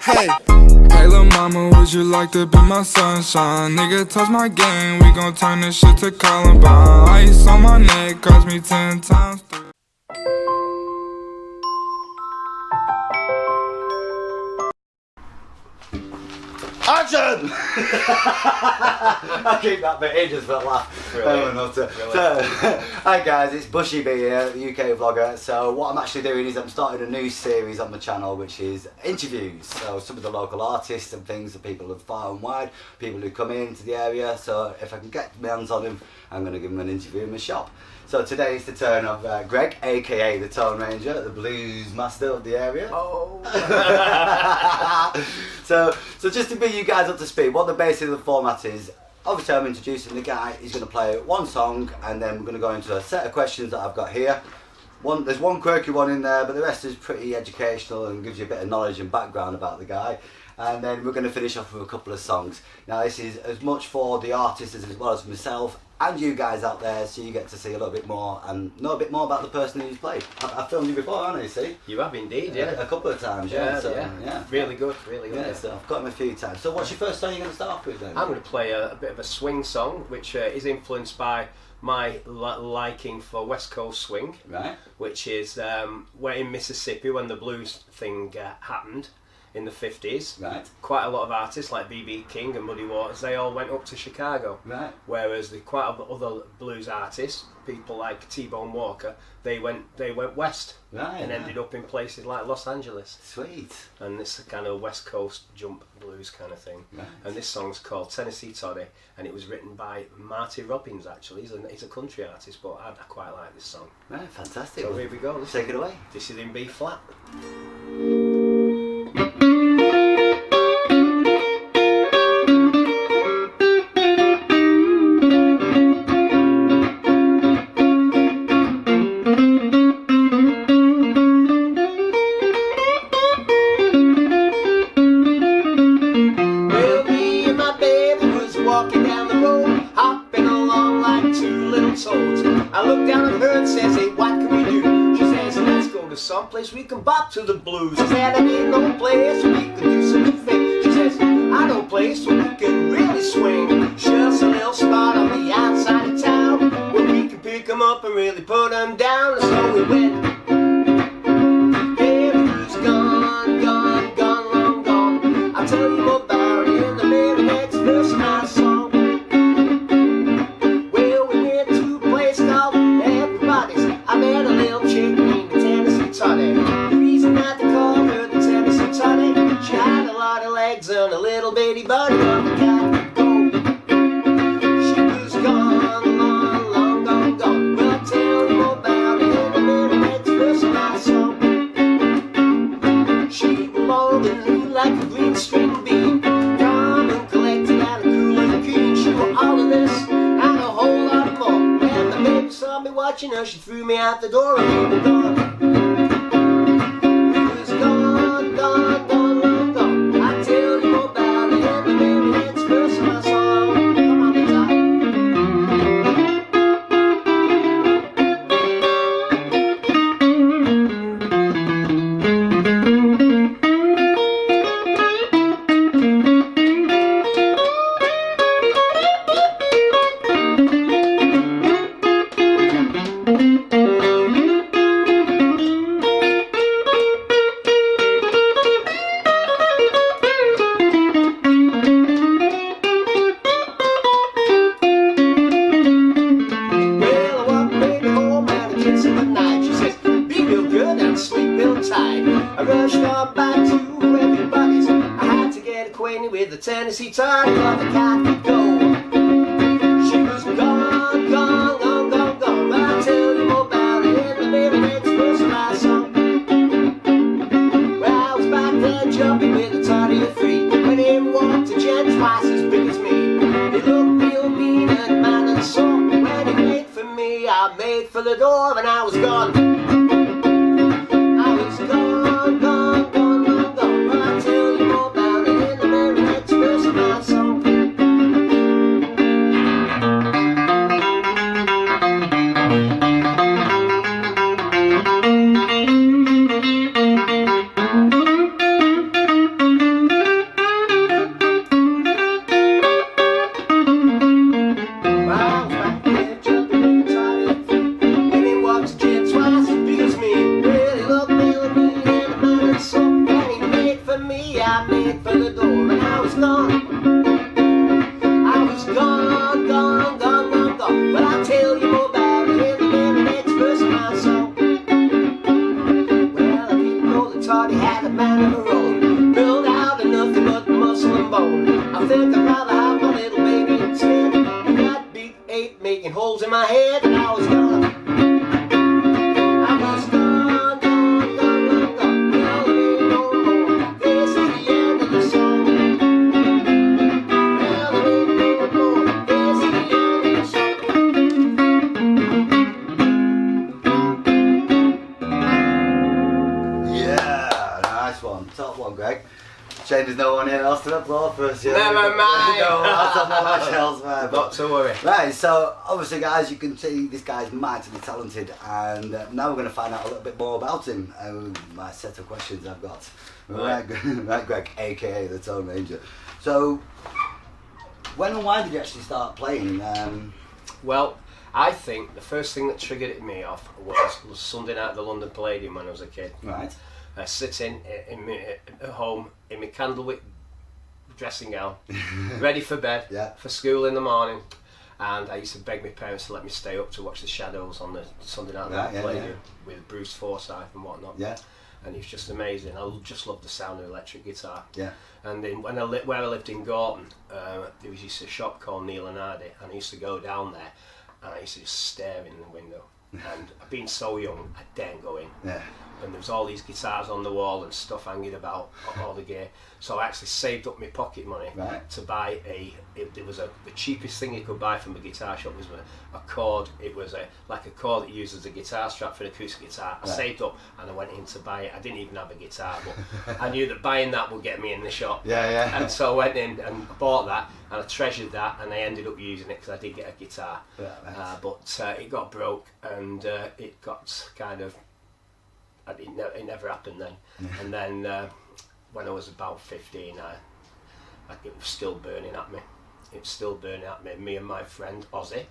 Hey. Hey lil' mama, would you like to be my sunshine? Nigga, touch my game, we gon' turn this shit to Columbine. Ice on my neck, cost me 10 times. Action! I keep that bit in just for a laugh. Hi guys, it's Bushy B here, the UK vlogger. So what I'm actually doing is I'm starting a new series on my channel, which is interviews. So some of the local artists and things, the people of far and wide, people who come into the area. So if I can get my hands on them, I'm going to give them an interview in my shop. So today is the turn of Greg, aka the Tone Ranger, the blues master of the area. Oh. So just to bring you guys up to speed, what the basics of the format is, obviously I'm introducing the guy. He's going to play one song and then we're going to go into a set of questions that I've got here. There's one quirky one in there, but the rest is pretty educational and gives you a bit of knowledge and background about the guy. And then we're going to finish off with a couple of songs. Now this is as much for the artists as well as myself and you guys out there, so you get to see a little bit more and know a bit more about the person who's played. I've filmed you before, haven't I, see? You have indeed, yeah. A couple of times, yeah. Really good, really good. Yeah, so I've got him a few times. So what's your first song you're going to start off with then? I'm going to play a bit of a swing song, which is influenced by my liking for West Coast swing. Right. Which is where in Mississippi when the blues thing happened in the 50s. Right. Quite a lot of artists like B.B. King and Muddy Waters, they all went up to Chicago. Right. Whereas quite a lot of other blues artists, people like T-Bone Walker, they went west. Right. And ended up in places like Los Angeles. Sweet. And it's a kind of West Coast jump blues kind of thing. Right. And this song's called Tennessee Toddy, and it was written by Marty Robbins actually. He's a country artist, but I quite like this song. Right, fantastic. So here we go. Take it away. This is in B flat. Walking down the road, hopping along like two little toads. I look down at her and says, hey, what can we do? She says, let's go to some place we can bop to the blues. I said, I need no place where we can do some new thing. She says, I know a place where we can really swing. Just a little spot on the outside of town where we can pick them up and really put them down. And so we went. Everybody's gone, gone, gone, long gone. I'll tell you more about it in the very next verse of my song. The reason that they called her the Tennessee Toddy, she had a lot of legs and a little bitty body, but the cat could go. She was gone, long, long, gone, gone. Well, I'll tell you more about it in the very next verse of my song. She was long and lean like a green string bean, calm and collected and cool and keen. She was all of this and a whole lot more. When the baby saw me watching her, she threw me out the door and we were gone. I rushed on back to everybody's. I had to get acquainted with the Tennessee Toddy, but the cat could go. She was gone, gone, gone, gone, gone. But I'll tell you more about it in the very next verse of my song. Well, I was back there jumping with a toddy of three when in walked a gent twice as big as me. He looked real mean and man and sore. When he made for me, I made for the door and I was gone. I made for the door, and I was gone. I was gone, gone, gone, gone, gone. But I'll tell you more about it in the very next verse of my song. Well, I didn't know that Toddy had a man of her own, built out of nothing but muscle and bone. I think I'd rather have my little baby instead. And that big ape making holes in my head, and I was gone. I was gone, gone, gone, gone, gone. Well, there ain't no more. This is the end of the song. Well, there ain't no more. This is the end of the song. Yeah, nice one. Top one, Greg. Shame there's no one here else to applaud for us. Never mind. No, that's on my shelves, man. Not to worry. Right, so obviously, guys, you can see this guy's mightily talented, and now we're going to find out a little bit more about him. My set of questions I've got. Right, Greg, aka the Tone Ranger. So, when and why did you actually start playing? Well, I think the first thing that triggered it me off was Sunday night at the London Palladium when I was a kid. Right. Sitting at home in my candlewick dressing gown, ready for bed, for school in the morning, and I used to beg my parents to let me stay up to watch the Shadows on the Sunday night at the Palladium with Bruce Forsyth and whatnot. Yeah. And it was just amazing. I just loved the sound of electric guitar. Yeah. And then where I lived in Gorton, there was a shop called Neil and Hardy, and I used to go down there, and I used to just stare in the window. And being so young, I daren't go in. Yeah. And there was all these guitars on the wall and stuff hanging about, all the gear. So I actually saved up my pocket money to buy the cheapest thing you could buy from a guitar shop was a cord. It was like a cord that you use as a guitar strap for an acoustic guitar. I saved up and I went in to buy it. I didn't even have a guitar, but I knew that buying that would get me in the shop. Yeah. And so I went in and bought that, and I treasured that, and I ended up using it because I did get a guitar. But it got broke, and it got kind of. It never happened then. And then when I was about 15, it was still burning at me. It was still burning at me. Me and my friend Ozzy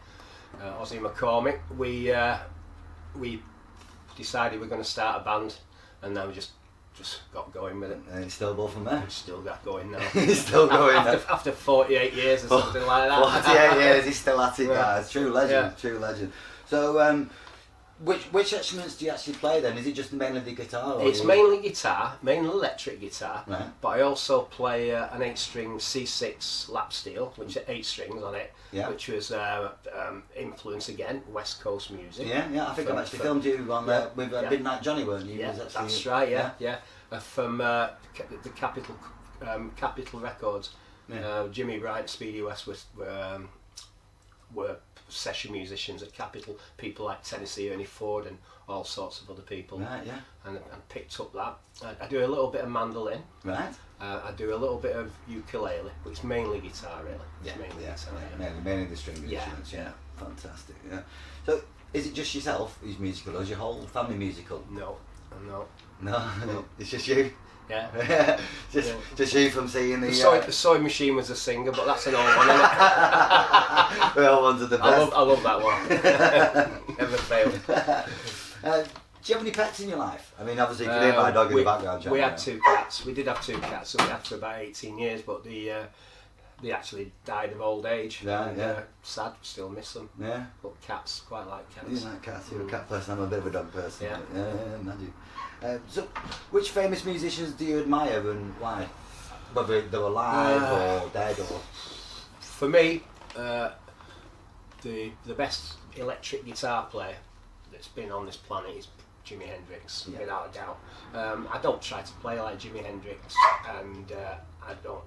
McCormick, we decided we're going to start a band, and then we just got going with it. And it's still both from there. It's still got going now. He's still going after 48 years or something like that. 48 years, he's still at it, guys. True legend, true legend. So, which instruments do you actually play then? Is it just mainly the guitar? Or it's mainly guitar, mainly electric guitar, right. But I also play an 8-string C6 lap steel, which are 8 strings on it, which was influence again, West Coast music. Yeah, I think I've actually filmed you on with Midnight Johnny, weren't you? Yeah, that's right, yeah. From the Capitol Records. Yeah. Jimmy Bryant, Speedy West were session musicians at Capitol, people like Tennessee Ernie Ford and all sorts of other people. Right, yeah. And picked up that. I do a little bit of mandolin. Right. I do a little bit of ukulele, but it's mainly guitar, really. It's Mainly the string instruments. Yeah. Fantastic. Yeah. So, is it just yourself who's musical, or is your whole family musical? No. It's just you. Yeah. Just you from seeing the. The Sewing Machine was a singer, but that's an old one, isn't it? We all wanted the best. I love that one. Never failed. Do you have any pets in your life? I mean, obviously, you can hear my dog in the background. We had 2 cats. We did have 2 cats that we had for about 18 years, but they actually died of old age. Sad, still miss them. Yeah. But cats, quite like cats. You like cats? You're a cat person. I'm a bit of a dog person. Yeah. Imagine. So, which famous musicians do you admire and why? Whether they were alive or dead or. For me, the best electric guitar player that's been on this planet is Jimi Hendrix, without a doubt. I don't try to play like Jimi Hendrix, and I don't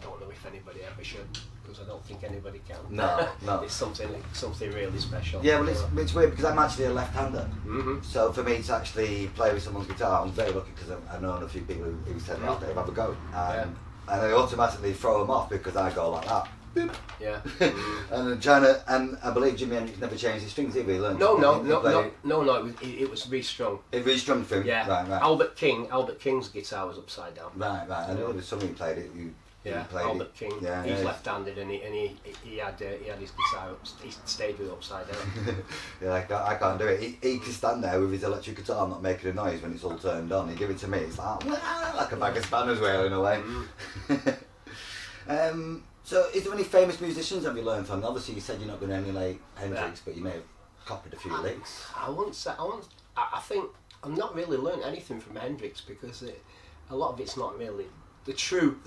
know if anybody ever should, because I don't think anybody can. No. It's something really special. Yeah, well, it's weird because I'm actually a left-hander. So for me to actually play with someone's guitar, I'm very lucky because I've known a few people who said, "Well, Dave, have a go," and I automatically throw them off because I go like that. Yeah. And I'm trying to, and I believe Jimi Hendrix never changed his strings either. He learned. No. It was restrung. It restrung for him. Yeah. Right. Albert King's guitar was upside down. Right. I know there was somebody who played it. Yeah, played Albert it. King. Yeah, He's yeah. left-handed, and he had his guitar. He stayed with it upside down. Yeah, I can't do it. He can stand there with his electric guitar not making a noise when it's all turned on. He give it to me, it's like, like a bag of spanners wailing away. So is there any famous musicians have you learned from? Obviously you said you're not going to emulate Hendrix, but you may have copied a few licks. I think I'm not really learned anything from Hendrix because a lot of it's not really the true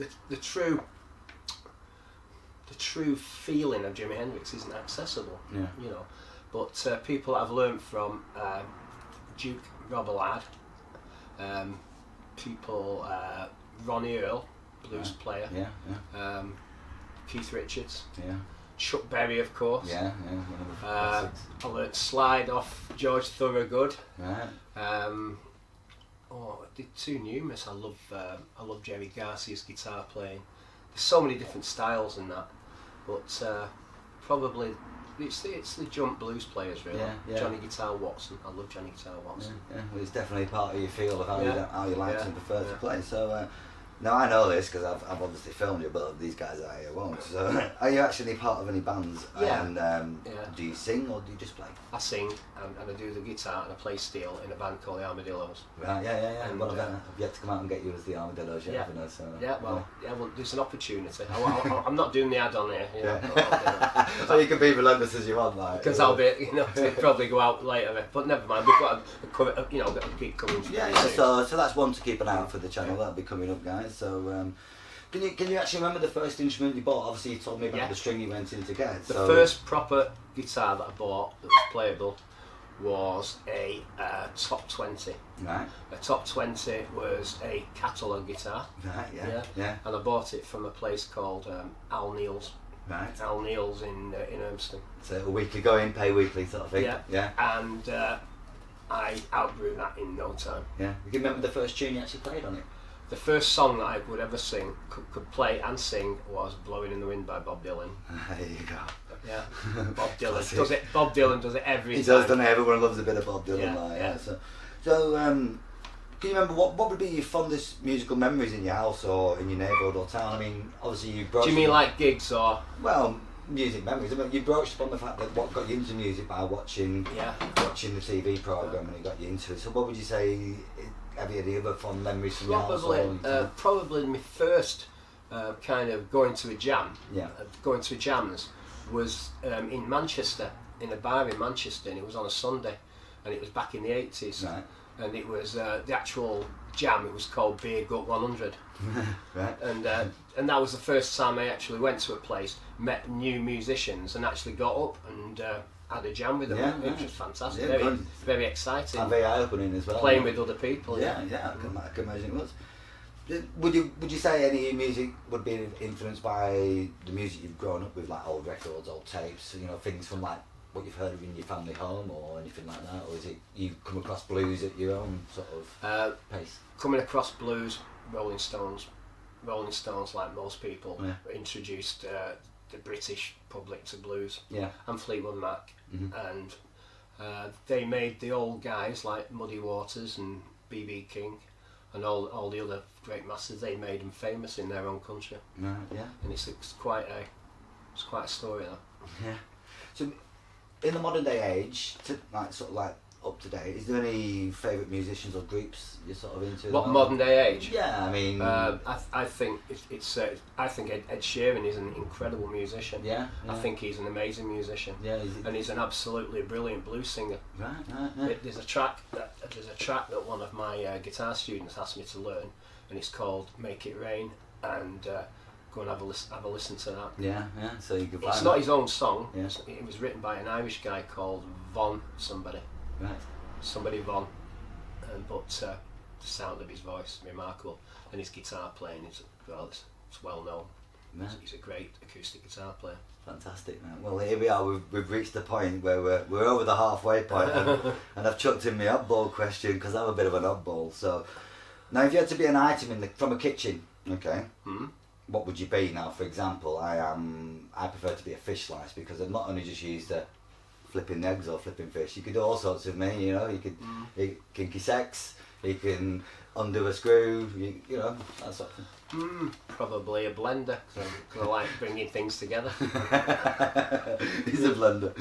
feeling of Jimi Hendrix isn't accessible. Yeah. You know, but people I've learned from Duke Robillard, people Ronnie Earl, blues player. Yeah. Keith Richards. Yeah. Chuck Berry, of course. Yeah. One of the classics. I learnt Slide off George Thorogood. Right. I did too numerous. I love Jerry Garcia's guitar playing. There's so many different styles in that, but probably it's the jump blues players really. Yeah. Johnny Guitar Watson. I love Johnny Guitar Watson. Yeah. Well, it's definitely part of your feel of how you like and prefer to play. So now I know this because I've obviously filmed you, but these guys out here won't. So are you actually part of any bands? Yeah. And do you sing or do you just play? I sing and I do the guitar and I play steel in a band called the Armadillos. Right, yeah. And, Well, I've yet to come out and get you as the Armadillos yet, haven't I? So, Well, there's an opportunity. I'm not doing the ad on here. You know, so you can be relentless as you want, like. because I'll be, it'll probably go out later. But never mind, we've got a gig coming. Yeah. So that's one to keep an eye out for the channel. That'll be coming up, guys. So can you actually remember the first instrument you bought? Obviously, you told me about the string you went in to get. The first proper guitar that I bought that was playable was a top 20. Right. A top 20 was a catalogue guitar. Right. Yeah. And I bought it from a place called Al Neal's. Right. Al Neal's in Urmston. So a weekly go in, pay weekly sort of thing. Yeah. And I outgrew that in no time. Yeah. You can remember the first tune you actually played on it? The first song that I would ever sing, could play and sing, was "Blowing in the Wind" by Bob Dylan. There you go. Yeah, Bob Dylan does it. Bob Dylan does it every time. He does, doesn't he? Everyone loves a bit of Bob Dylan. Yeah. So can you remember what would be your fondest musical memories in your house or in your neighbourhood or town? I mean, obviously you broached. Do you mean like gigs or? Well, music memories. I mean, you broached upon the fact that what got you into music by watching the TV programme and it got you into it. So what would you say? Have you any other fond memories from your house? Probably my first kind of going to a jam. Going to jams was in Manchester, in a bar in Manchester, and it was on a Sunday, and it was back in the 80s. Right. And it was the actual jam. It was called Beer Gut 100. Right. And that was the first time I actually went to a place, met new musicians, and actually got up and had a jam with them. It was fantastic. Very exciting. And very eye-opening as well. Playing with other people. I can imagine it was. Would you say any music would be influenced by the music you've grown up with, like old records, old tapes, things from like what you've heard of in your family home or anything like that, or is it you come across blues at your own sort of pace? Coming across blues, Rolling Stones, like most people, introduced the British public to blues. And Fleetwood Mac, and they made the old guys like Muddy Waters and B.B. King and all the other great masters. They made them famous in their own country. And it's quite a story, that. So in the modern day age, up to date, is there any favourite musicians or groups you're sort of into? What modern day age? Yeah, I mean, I think I think Ed Sheeran is an incredible musician. I think he's an amazing musician. And he's an absolutely brilliant blues singer. Right. There's a track that one of my guitar students asked me to learn, and it's called "Make It Rain," and go and have a listen to that. So you can. It's not his own song. It was written by an Irish guy called Von somebody. Right. Somebody Von, but the sound of his voice, remarkable, and his guitar playing is it's well known. He's a great acoustic guitar player. Fantastic, man. Well, here we are. We've reached the point where we're over the halfway point, and I've chucked in my oddball question because I'm a bit of an oddball. So now, if you had to be an item from a kitchen, okay, what would you be? Now, for example, I prefer to be a fish slice because I'm not only just used to flipping eggs or flipping fish. You could do all sorts of me, you could kinky sex, He can undo a screw. You know, that sort of thing. Probably a blender, because I like bringing things together. He's a blender.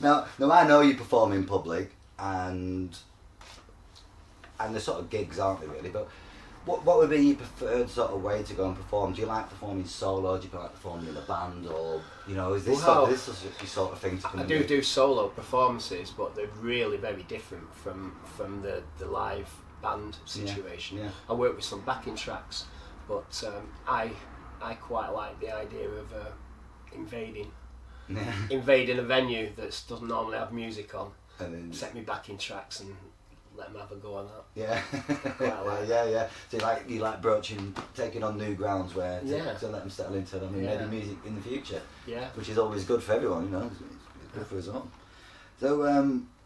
Now I know you perform in public, and they're sort of gigs, aren't they, really? But what would be your preferred sort of way to go and perform? Do you like performing solo? Do you like performing in a band, or you know, is this Well, this your sort of thing to come? I do solo performances, but they're really very different from the live band situation. Yeah. I work with some backing tracks, but I quite like the idea of invading a venue that doesn't normally have music on, And then, set me backing tracks and let them have a go on that. yeah, Quite like yeah. So you like taking on new grounds where Yeah. to let them settle into them and Yeah. maybe music in the future. Yeah. Which is always good for everyone, you know. It's good for us all. So,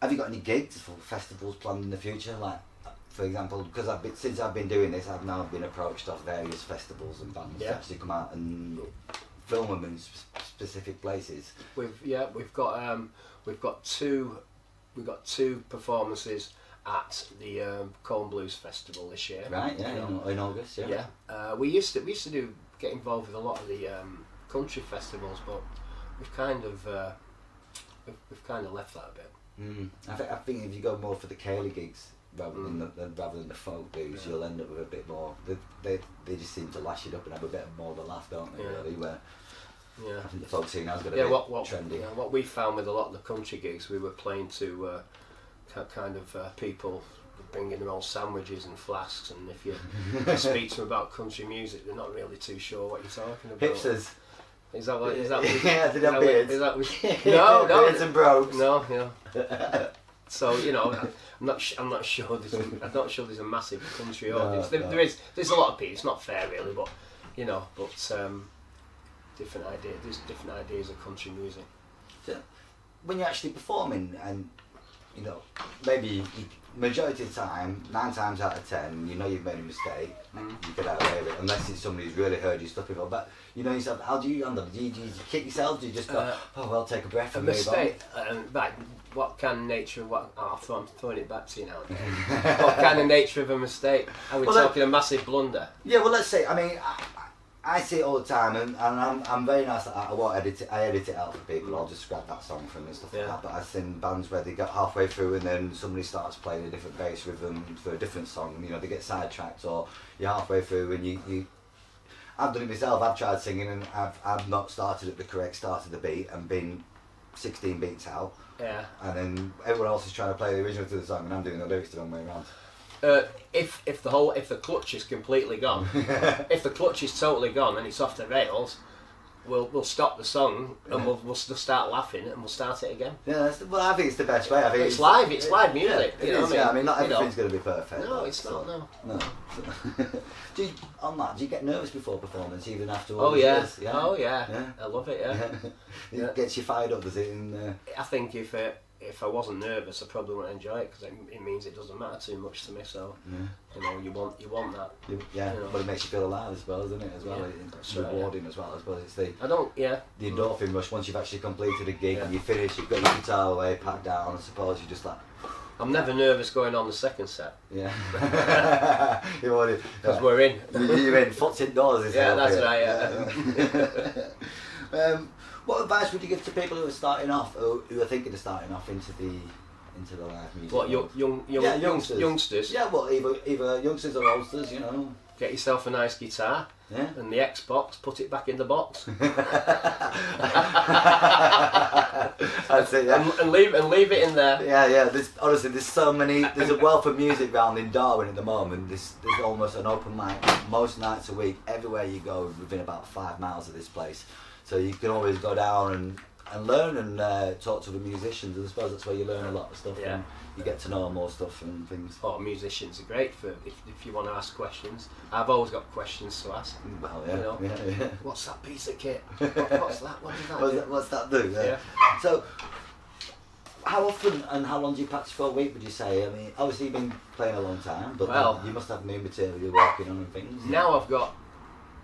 have you got any gigs for festivals planned in the future? Like, for example, because since I've been doing this, I've now been approached off various festivals and bands to actually come out and film them in specific places. We've got two performances at the Corn Blues Festival this year. Right, yeah, in August, yeah. Yeah, we used to get involved with a lot of the country festivals, but we've kind of left that a bit. I think if you go more for the Cayley gigs rather than the folk dudes, you'll end up with a bit more. They just seem to lash it up and have a bit more of a laugh, don't they? Yeah. Really, where Yeah. I think the folk scene has got a Yeah, bit what trendy. yeah, what we found with a lot of the country gigs, we were playing to kind of people bringing their own sandwiches and flasks, and if you speak to them about country music, they're not really too sure what you're talking about. Hipsters. Is that what? Is that? Yeah, they have beards. Is that? No, Beards and brogues. No, yeah. So you know, I'm not sure. I'm not sure there's a massive country audience. No. There's a lot of people. It's not fair, really, but you know, different ideas. There's different ideas of country music. So, when you're actually performing, and you know, maybe majority of the time, 9 times out of 10, you know you've made a mistake. You get out away with it, unless it's somebody who's really heard you stuff before. But you know yourself. How do you handle it? Do you kick yourself? Do you just go, oh well, take a breath A and move mistake. Like, what kind of nature of what? Oh, I'm throwing it back to you now. What kind of nature of a mistake? Are we talking a massive blunder? on? Yeah, well, let's say. I mean, I see it all the time, and I'm very nice at that. I won't edit it. I edit it out for people. I'll just scrap that song from and stuff like that. But I've seen bands where they get halfway through and then somebody starts playing a different bass rhythm for a different song. You know, they get sidetracked, or you're halfway through and you. I've done it myself. I've tried singing and I've not started at the correct start of the beat and been 16 beats out. Yeah. And then everyone else is trying to play the original to the song, and I'm doing the lyrics the wrong way around. If the clutch is completely gone, if the clutch is totally gone and it's off the rails, we'll stop the song and we'll start laughing and we'll start it again. Yeah, well, I think it's the best way. I think it's live music. Yeah, you know what I mean, not everything's going to be perfect. No, it's not. No. Do you get nervous before performance, even after all Oh these yeah. years? Oh yeah. I love it. Yeah. It gets you fired up, does it? I think if I wasn't nervous, I probably wouldn't enjoy it, because it means it doesn't matter too much to me. So you know, you want that. Yeah, you know. but it makes you feel alive as well, doesn't it? As well, Yeah, it's right, rewarding as well. I suppose it's the the endorphin rush once you've actually completed a gig and you finish. You've got your guitar away, packed down. I suppose you're just like. I'm never nervous going on the second set. Yeah. Because we're in. You're in. Foot's indoors. Yeah, that's right. Yeah. What advice would you give to people who are starting off, who are thinking of starting off into the live music? What, youngsters? Yeah, well, either youngsters or oldsters, you know. Get yourself a nice guitar and the Xbox, put it back in the box. That's it, yeah. And leave it in there. Yeah. Honestly, there's a wealth of music round in Darwin at the moment. There's almost an open mic most nights a week. Everywhere you go, within about 5 miles of this place. So you can always go down and learn and talk to the musicians. And I suppose that's where you learn a lot of stuff. Yeah. And you get to know more stuff and things. Oh, musicians are great for if you want to ask questions. I've always got questions to ask. Well, yeah. You know? Yeah. What's that piece of kit? What's that? What does that do? What's that do? Yeah. So, how often and how long do you practice for a week, would you say? I mean, obviously you've been playing a long time, but you must have new material you're working on and things. Now I've got,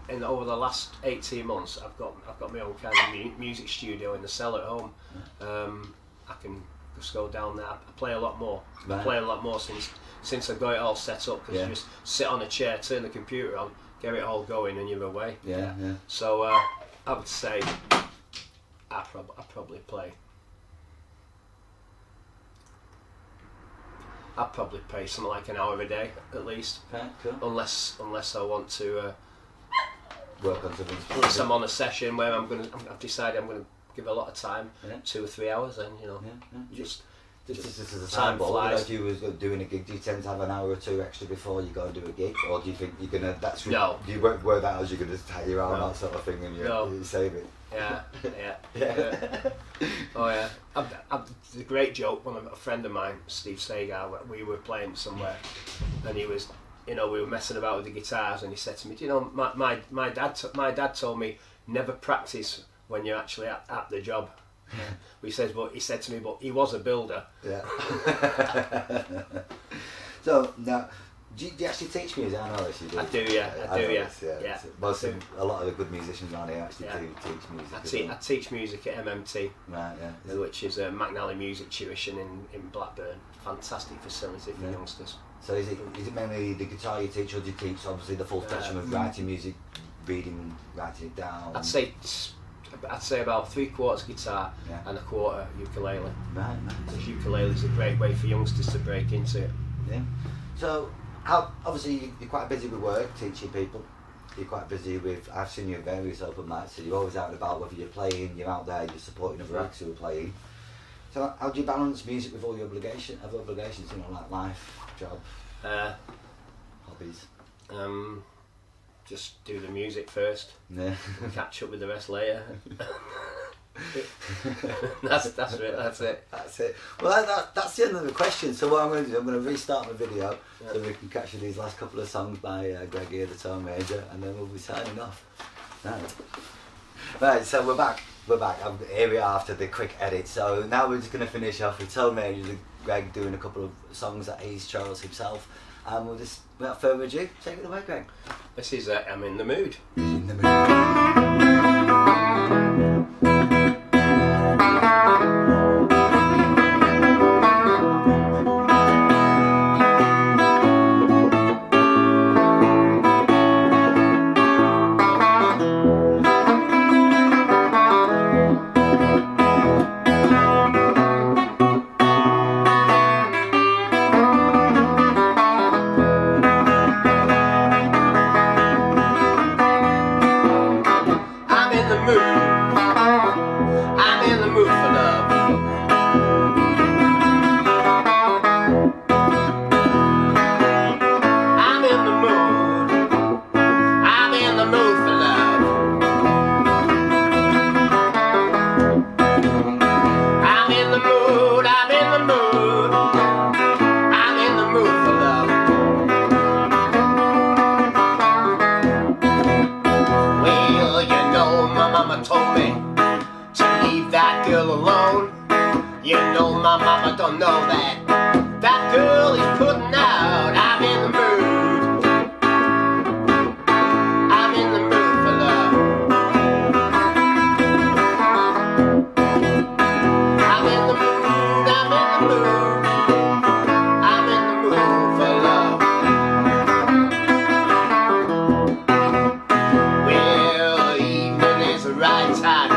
over the last 18 months, I've got my own kind of music studio in the cellar at home. I can just go down there. I play a lot more. Right. I play a lot more since I've got it all set up, because Yeah. you just sit on a chair, turn the computer on, get it all going, and you're away. Yeah, yeah. So I would say I probably play. I'd probably play something like an hour a day at least, Okay, cool. unless I want to. Work on something Unless specific. I'm on a session where I've decided I'm going to give a lot of time, Yeah. 2 or 3 hours, then Yeah, yeah. just This is a time time ball. flies. If you was doing a gig, do you tend to have an hour or two extra before you go and do a gig, or do you think you're gonna? No. Do you work that as you're gonna tie your arm No. out sort of thing, and No. you save it? yeah, yeah. Yeah. Oh yeah, it's a great joke. A friend of mine, Steve Sagar, we were playing somewhere, and he was, we were messing about with the guitars, and he said to me, "Do you know, my dad told me never practice when you're actually at the job." He said to me, but he was a builder. Yeah. So now, do you actually teach music? I know this, you do. I do, yeah. I do, know yeah. this, yeah. Yeah. Most of a lot of the good musicians around here actually Yeah. do teach music. I as well. teach music at MMT, Right, yeah. which is a McNally Music Tuition in Blackburn. Fantastic facility for Yeah. youngsters. So is it mainly the guitar you teach, or do you teach obviously the full spectrum of writing music, reading, writing it down? I'd say about 3/4 guitar Yeah. and 1/4 ukulele. Right, Because nice. ukulele is a great way for youngsters to break into it. Yeah. So, obviously you're quite busy with work, teaching people. You're quite busy with. I've seen you at various open mics, so you're always out and about. Whether you're playing, you're out there, you're supporting other acts who are playing. So, how do you balance music with all your obligations? Like life, job, Uh, hobbies? just do the music first, Yeah. catch up with the rest later. that's it. That's it. That's it. Well, that's the end of the question. So what I'm going to do, I'm going to restart my video so we can capture these last couple of songs by Greg here, the tone major, and then we'll be signing off. Right, so we're back. Here we are after the quick edit. So now we're just going to finish off with tone major, Greg doing a couple of songs that he's chose himself. And we'll just, without further ado, take it away, Greg. This is I'm in the mood. In the mood. I'm in the mood. I'm in the mood for love. I'm in the mood. I'm in the mood for love. I'm in the mood. I'm in the mood. I'm in the mood for love. Well, you know, my mama told me to leave that girl alone. You know, my mama don't know that that girl is putting out. I'm in the mood. I'm in the mood for love. I'm in the mood. I'm in the mood. I'm in the mood for love. Well, evening is the right time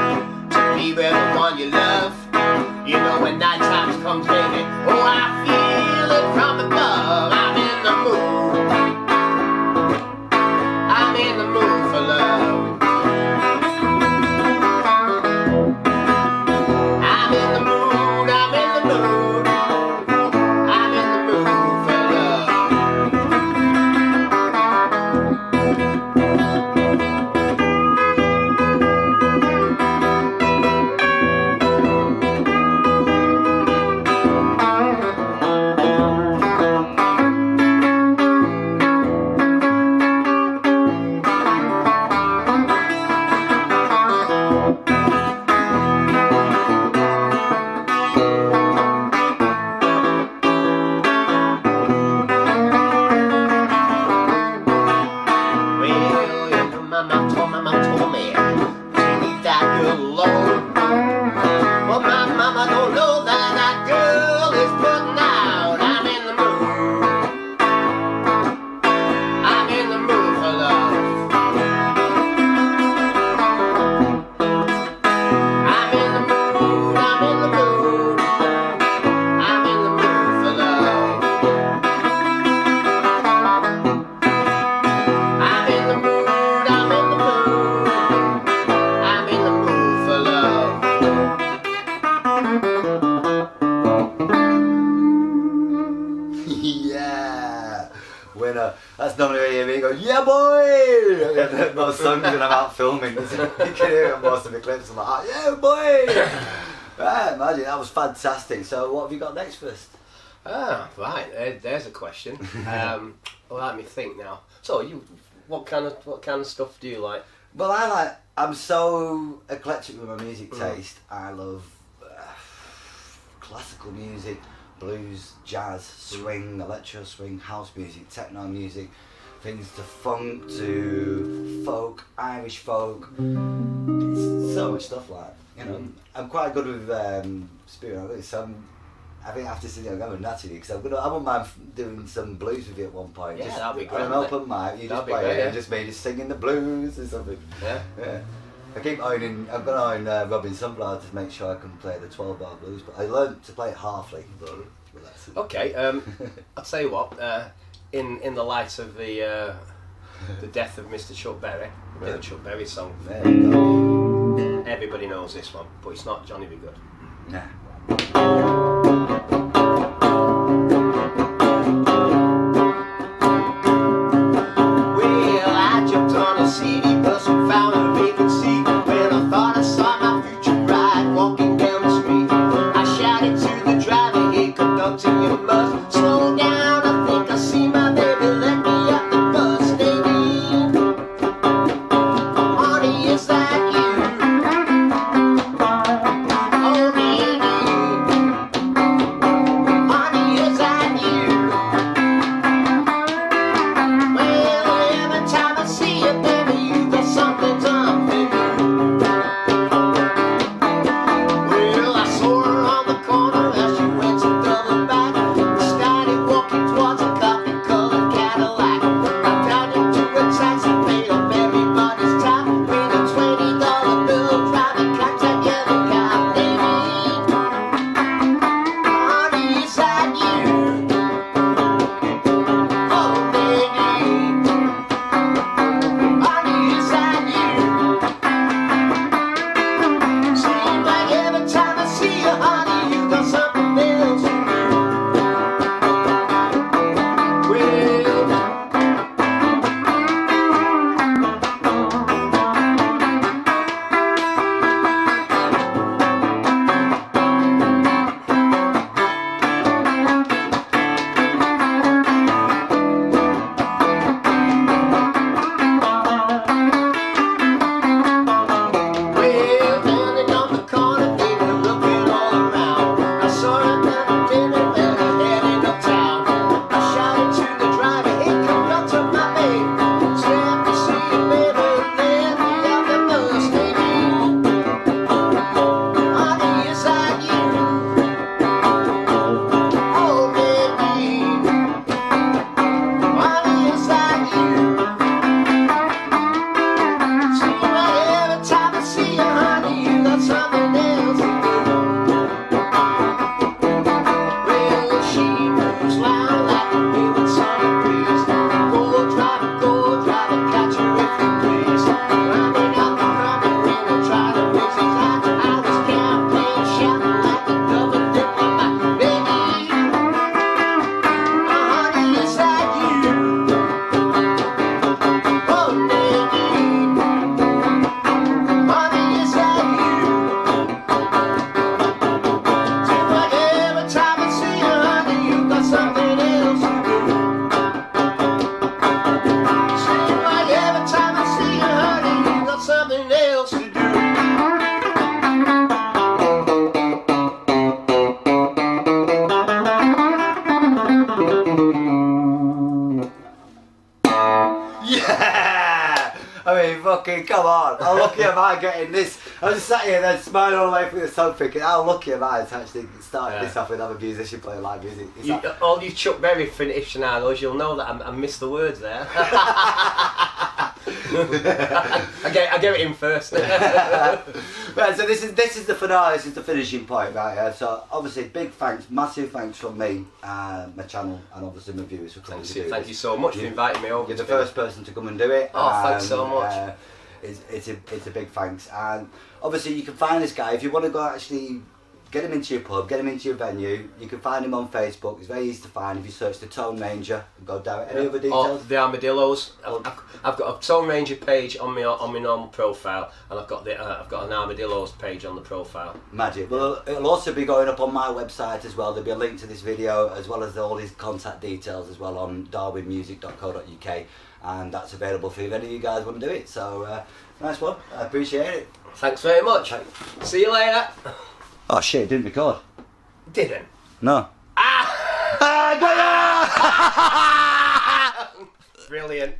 to be with the one you love. You know, when night times comes, baby, oh, I feel it from above. I'm in the mood. I'm in the mood for love. I'm in the mood. I'm in the mood. I'm in the mood for love. Well, you know, my mom told me to leave that girl alone. But my mama don't know that that girl boy! Most songs when I'm out filming, you can hear it most of the clips. I'm like, yeah, boy! Right, imagine, that was fantastic. So what have you got next first? Right, there's a question. Well, let me think now. So, what kind of stuff do you like? Well, I'm so eclectic with my music taste. I love classical music, blues, jazz, swing, electro swing, house music, techno music, things to funk, to folk, Irish folk. It's so much stuff like, you know. I'm quite good with spirit. I think after sitting down, I'm going naturally because I wouldn't mind doing some blues with you at one point. Yeah, just, that'd be great. On an open mic, you just play it and just me just singing the blues or something. Yeah. I keep owning. I've got to own Robin Sunflower to make sure I can play the 12-bar blues, but I learned to play it halfly. But that's it. Okay. I'll tell you what. In the light of the death of Mr. Chuck Berry, the Chuck Berry song. There you go. Everybody knows this one, but it's not Johnny Be Good. Nah. Well, I jumped on a CD bus and found a vacancy. When I thought I saw my future bride walking down the street, I shouted to the driver, "Hey, conductor, you must slow down. I think I see my baby. Let me up the bus, baby. Honey, is that you? Oh, baby. Honey, is that you? Well, every time I see you, baby, you got something done for me. Well, I saw her on the corner as she went to double back. We started walking towards a coffee-colored Cadillac. I got into a taxi, paid off everybody's tab. With a $20 bill, driving cab together, car, baby. Honey, is that you? Oh, baby. Honey, is that you? Seems like every time I see you, honey, you got something else to do. Well, standing on the corner, baby, looking all around. I saw her down at dinner and her heading uptown. I shouted to the driver, "Hey, conductor, my babe, let me see you, baby, let me out the bus, baby. Honey, is that you? Oh, baby. Honey, is that you? Seems like every time I see you, honey, you got something else to do. Well, she moves loud like a wind summer breeze. Go driver, catch her if you please. Running out the front and when I try to raise his eyes, I was campaign shouting like a double diplomat. Baby, honey, is that you? Oh, baby. Honey, is that you? Seems like every time I see you, honey, you got something else to do. Seems like every time I see you, honey, you got something else to do. Yeah! I mean, fucking come on. How lucky am I getting this? I just sat here and then smiling all the way through the song thinking, how lucky am I to actually start this off with another musician playing live music? All you Chuck Berry aficionados, you'll know that I missed the words there. I get it in first. Right, so this is the finale, this is the finishing point, right? So obviously, big thanks, massive thanks from me, my channel, and obviously my viewers for coming to do Thank this. you so much for inviting me over. You're the first person to come and do it. Oh, thanks so much. It's a big thanks, and obviously you can find this guy if you want to go actually get him into your pub, get him into your venue. You can find him on Facebook. It's very easy to find if you search the Tone Ranger and go down. Any other details? The Armadillos. I've got a Tone Ranger page on my normal profile, and I've got an Armadillos page on the profile. Magic. Well, it'll also be going up on my website as well. There'll be a link to this video as well as all his contact details as well on darwenmusic.co.uk, and that's available for you if any of you guys want to do it. So nice one. I appreciate it. Thanks very much. See you later. Oh shit! It didn't record. Didn't. No. Brilliant.